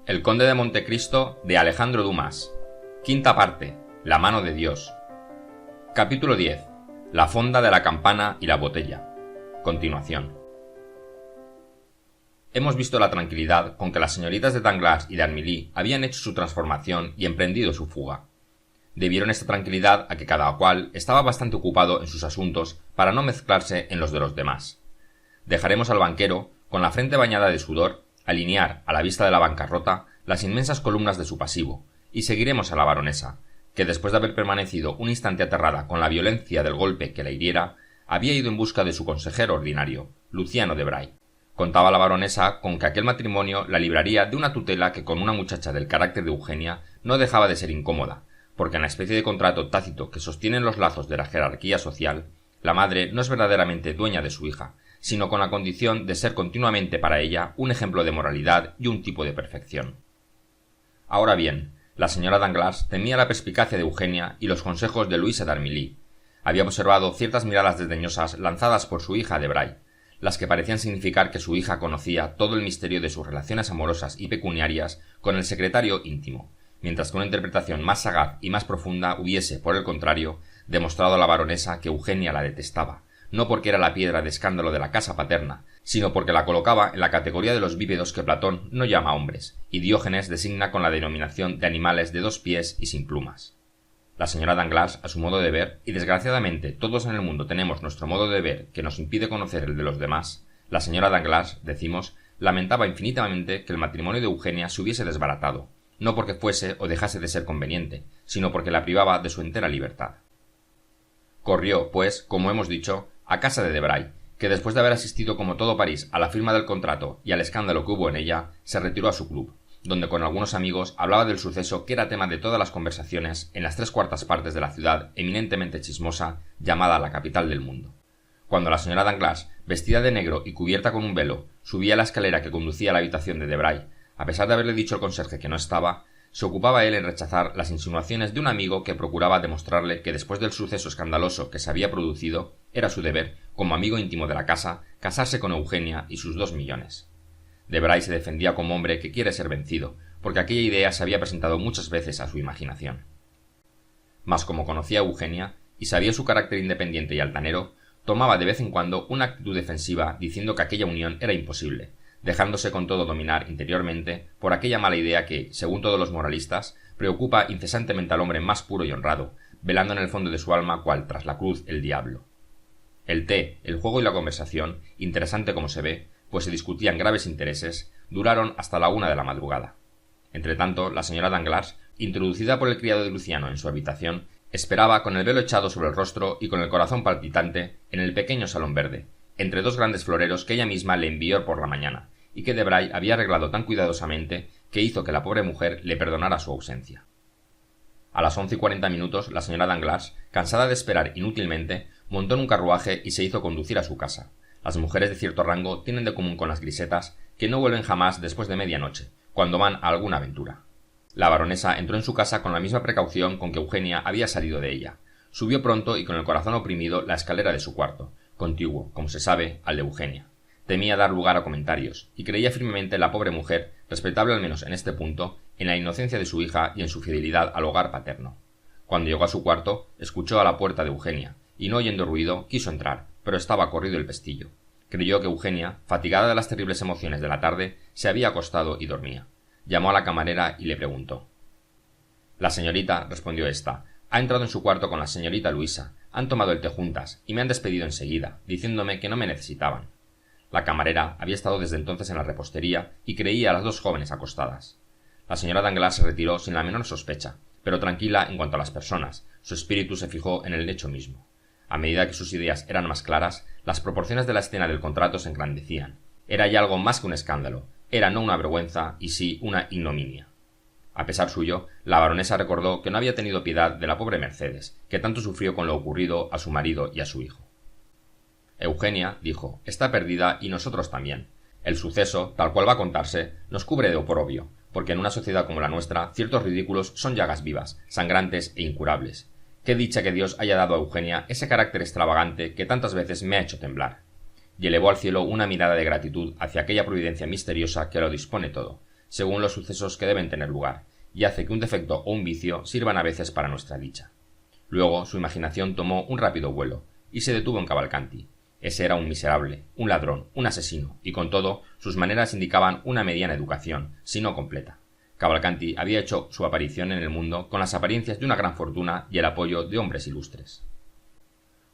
El Conde de Montecristo de Alejandro Dumas. Quinta parte. La mano de Dios. Capítulo 10. La fonda de la campana y la botella. Continuación. Hemos visto la tranquilidad con que las señoritas de Danglars y de Armilly habían hecho su transformación y emprendido su fuga. Debieron esta tranquilidad a que cada cual estaba bastante ocupado en sus asuntos para no mezclarse en los de los demás. Dejaremos al banquero, con la frente bañada de sudor, alinear, a la vista de la bancarrota, las inmensas columnas de su pasivo, y seguiremos a la baronesa, que después de haber permanecido un instante aterrada con la violencia del golpe que la hiriera, había ido en busca de su consejero ordinario, Luciano de Bray. Contaba la baronesa con que aquel matrimonio la libraría de una tutela que con una muchacha del carácter de Eugenia no dejaba de ser incómoda, porque en la especie de contrato tácito que sostienen los lazos de la jerarquía social, la madre no es verdaderamente dueña de su hija, sino con la condición de ser continuamente para ella un ejemplo de moralidad y un tipo de perfección. Ahora bien, la señora Danglars temía la perspicacia de Eugenia y los consejos de Luisa de Armilly. Había observado ciertas miradas desdeñosas lanzadas por su hija de Bray, las que parecían significar que su hija conocía todo el misterio de sus relaciones amorosas y pecuniarias con el secretario íntimo, mientras que una interpretación más sagaz y más profunda hubiese, por el contrario, demostrado a la baronesa que Eugenia la detestaba, no porque era la piedra de escándalo de la casa paterna, sino porque la colocaba en la categoría de los bípedos que Platón no llama hombres, y Diógenes designa con la denominación de animales de 2 pies y sin plumas. La señora Danglars, a su modo de ver, y desgraciadamente todos en el mundo tenemos nuestro modo de ver que nos impide conocer el de los demás, la señora Danglars, decimos, lamentaba infinitamente que el matrimonio de Eugenia se hubiese desbaratado, no porque fuese o dejase de ser conveniente, sino porque la privaba de su entera libertad. Corrió, pues, como hemos dicho, a casa de Debray, que después de haber asistido como todo París a la firma del contrato y al escándalo que hubo en ella, se retiró a su club, donde con algunos amigos hablaba del suceso que era tema de todas las conversaciones en las 3/4 partes de la ciudad eminentemente chismosa llamada la capital del mundo. Cuando la señora Danglars, vestida de negro y cubierta con un velo, subía la escalera que conducía a la habitación de Debray, a pesar de haberle dicho al conserje que no estaba, se ocupaba él en rechazar las insinuaciones de un amigo que procuraba demostrarle que después del suceso escandaloso que se había producido, era su deber, como amigo íntimo de la casa, casarse con Eugenia y sus 2 millones. Debray se defendía como hombre que quiere ser vencido, porque aquella idea se había presentado muchas veces a su imaginación. Mas como conocía a Eugenia, y sabía su carácter independiente y altanero, tomaba de vez en cuando una actitud defensiva diciendo que aquella unión era imposible, dejándose con todo dominar interiormente por aquella mala idea que, según todos los moralistas, preocupa incesantemente al hombre más puro y honrado, velando en el fondo de su alma cual tras la cruz el diablo. El té, el juego y la conversación, interesante como se ve, pues se discutían graves intereses, duraron hasta la 1 de la madrugada. Entretanto, la señora Danglars, introducida por el criado de Luciano en su habitación, esperaba con el velo echado sobre el rostro y con el corazón palpitante en el pequeño salón verde, entre 2 grandes floreros que ella misma le envió por la mañana, y que Debray había arreglado tan cuidadosamente que hizo que la pobre mujer le perdonara su ausencia. A las 11:40 la señora Danglars, cansada de esperar inútilmente, montó en un carruaje y se hizo conducir a su casa. Las mujeres de cierto rango tienen de común con las grisetas que no vuelven jamás después de medianoche, cuando van a alguna aventura. La baronesa entró en su casa con la misma precaución con que Eugenia había salido de ella. Subió pronto y con el corazón oprimido la escalera de su cuarto, contiguo, como se sabe, al de Eugenia. Temía dar lugar a comentarios, y creía firmemente la pobre mujer, respetable al menos en este punto, en la inocencia de su hija y en su fidelidad al hogar paterno. Cuando llegó a su cuarto, escuchó a la puerta de Eugenia, y no oyendo ruido, quiso entrar, pero estaba corrido el pestillo. Creyó que Eugenia, fatigada de las terribles emociones de la tarde, se había acostado y dormía. Llamó a la camarera y le preguntó. La señorita, respondió ésta, ha entrado en su cuarto con la señorita Luisa, han tomado el té juntas, y me han despedido enseguida, diciéndome que no me necesitaban. La camarera había estado desde entonces en la repostería y creía a las 2 jóvenes acostadas. La señora Danglars se retiró sin la menor sospecha, pero tranquila en cuanto a las personas, su espíritu se fijó en el hecho mismo. A medida que sus ideas eran más claras, las proporciones de la escena del contrato se engrandecían. Era ya algo más que un escándalo, era no una vergüenza y sí una ignominia. A pesar suyo, la baronesa recordó que no había tenido piedad de la pobre Mercedes, que tanto sufrió con lo ocurrido a su marido y a su hijo. Eugenia, dijo, está perdida y nosotros también. El suceso, tal cual va a contarse, nos cubre de oprobio, porque en una sociedad como la nuestra ciertos ridículos son llagas vivas, sangrantes e incurables. Qué dicha que Dios haya dado a Eugenia ese carácter extravagante que tantas veces me ha hecho temblar. Y elevó al cielo una mirada de gratitud hacia aquella providencia misteriosa que lo dispone todo, según los sucesos que deben tener lugar, y hace que un defecto o un vicio sirvan a veces para nuestra dicha. Luego su imaginación tomó un rápido vuelo, y se detuvo en Cavalcanti. Ese era un miserable, un ladrón, un asesino, y con todo, sus maneras indicaban una mediana educación, si no completa. Cavalcanti había hecho su aparición en el mundo con las apariencias de una gran fortuna y el apoyo de hombres ilustres.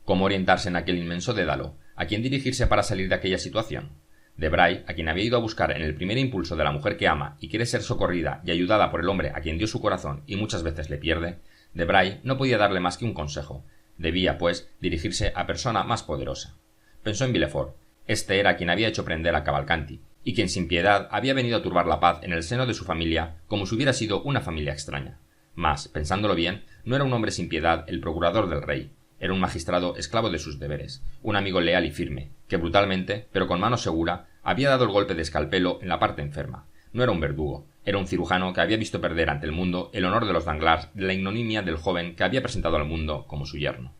¿Cómo orientarse en aquel inmenso dédalo? ¿A quién dirigirse para salir de aquella situación? Debray, a quien había ido a buscar en el primer impulso de la mujer que ama y quiere ser socorrida y ayudada por el hombre a quien dio su corazón y muchas veces le pierde, Debray no podía darle más que un consejo. Debía, pues, dirigirse a persona más poderosa. Pensó en Villefort. Este era quien había hecho prender a Cavalcanti, y quien sin piedad había venido a turbar la paz en el seno de su familia como si hubiera sido una familia extraña. Mas, pensándolo bien, no era un hombre sin piedad el procurador del rey. Era un magistrado esclavo de sus deberes, un amigo leal y firme, que brutalmente, pero con mano segura, había dado el golpe de escalpelo en la parte enferma. No era un verdugo, era un cirujano que había visto perder ante el mundo el honor de los Danglars de la ignominia del joven que había presentado al mundo como su yerno.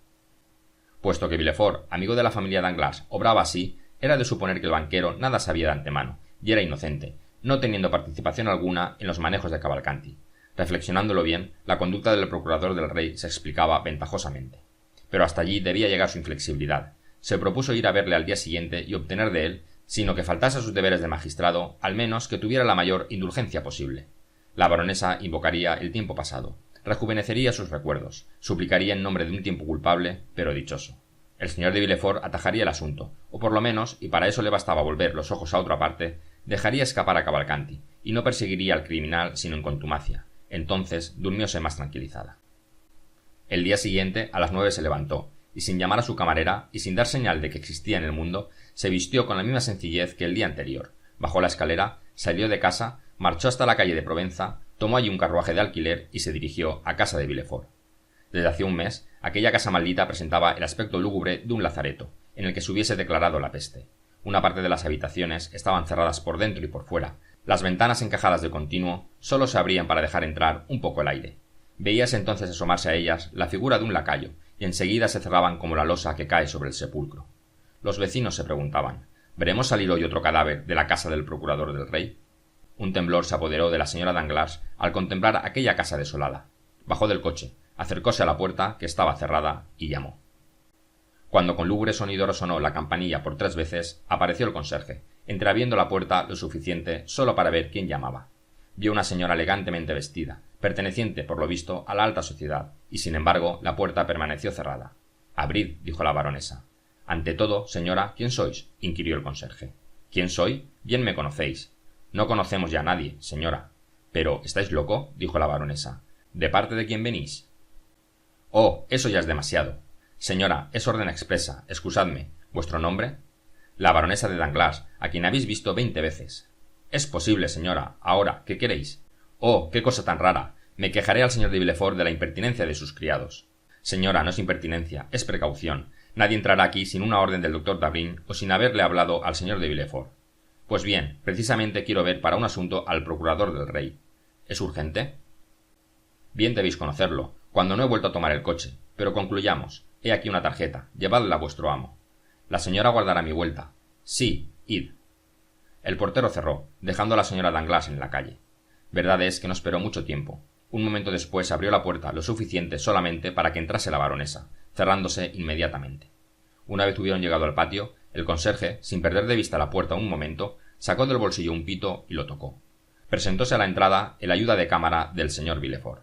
Puesto que Villefort, amigo de la familia Danglars, obraba así, era de suponer que el banquero nada sabía de antemano, y era inocente, no teniendo participación alguna en los manejos de Cavalcanti. Reflexionándolo bien, la conducta del procurador del rey se explicaba ventajosamente. Pero hasta allí debía llegar su inflexibilidad. Se propuso ir a verle al día siguiente y obtener de él, sino que faltase a sus deberes de magistrado, al menos que tuviera la mayor indulgencia posible. La baronesa invocaría el tiempo pasado, rejuvenecería sus recuerdos, suplicaría en nombre de un tiempo culpable, pero dichoso. El señor de Villefort atajaría el asunto, o por lo menos, y para eso le bastaba volver los ojos a otra parte, dejaría escapar a Cavalcanti, y no perseguiría al criminal sino en contumacia. Entonces durmióse más tranquilizada. El día siguiente, a las 9 se levantó, y sin llamar a su camarera, y sin dar señal de que existía en el mundo, se vistió con la misma sencillez que el día anterior, bajó la escalera, salió de casa, marchó hasta la calle de Provenza, tomó allí un carruaje de alquiler y se dirigió a casa de Villefort. Desde hacía un mes, aquella casa maldita presentaba el aspecto lúgubre de un lazareto, en el que se hubiese declarado la peste. Una parte de las habitaciones estaban cerradas por dentro y por fuera. Las ventanas encajadas de continuo sólo se abrían para dejar entrar un poco el aire. Veíase entonces asomarse a ellas la figura de un lacayo, y enseguida se cerraban como la losa que cae sobre el sepulcro. Los vecinos se preguntaban: ¿veremos salir hoy otro cadáver de la casa del procurador del rey? Un temblor se apoderó de la señora Danglars al contemplar aquella casa desolada. Bajó del coche, acercóse a la puerta, que estaba cerrada, y llamó. Cuando con lúgubre sonido resonó la campanilla por 3 veces, apareció el conserje, entreabriendo la puerta lo suficiente solo para ver quién llamaba. Vio una señora elegantemente vestida, perteneciente, por lo visto, a la alta sociedad, y sin embargo la puerta permaneció cerrada. «Abrid», dijo la baronesa. «Ante todo, señora, ¿quién sois?», inquirió el conserje. «¿Quién soy? Bien me conocéis». «No conocemos ya a nadie, señora». «¿Pero estáis loco?», dijo la baronesa. «¿De parte de quién venís?». «Oh, eso ya es demasiado. Señora, es orden expresa, excusadme. ¿Vuestro nombre?» «La baronesa de Danglars, a quien habéis visto 20 veces». «Es posible, señora. Ahora, ¿qué queréis?» «Oh, qué cosa tan rara. Me quejaré al señor de Villefort de la impertinencia de sus criados». «Señora, no es impertinencia, es precaución. Nadie entrará aquí sin una orden del doctor Dabrin o sin haberle hablado al señor de Villefort». «Pues bien, precisamente quiero ver para un asunto al procurador del rey». «¿Es urgente?» «Bien debéis conocerlo, cuando no he vuelto a tomar el coche. Pero concluyamos. He aquí una tarjeta. Llevadla a vuestro amo». «La señora guardará mi vuelta». «Sí, id». El portero cerró, dejando a la señora Danglars en la calle. Verdad es que no esperó mucho tiempo. Un momento después abrió la puerta lo suficiente solamente para que entrase la baronesa, cerrándose inmediatamente. Una vez hubieron llegado al patio, el conserje, sin perder de vista la puerta un momento, sacó del bolsillo un pito y lo tocó. Presentóse a la entrada el ayuda de cámara del señor Villefort.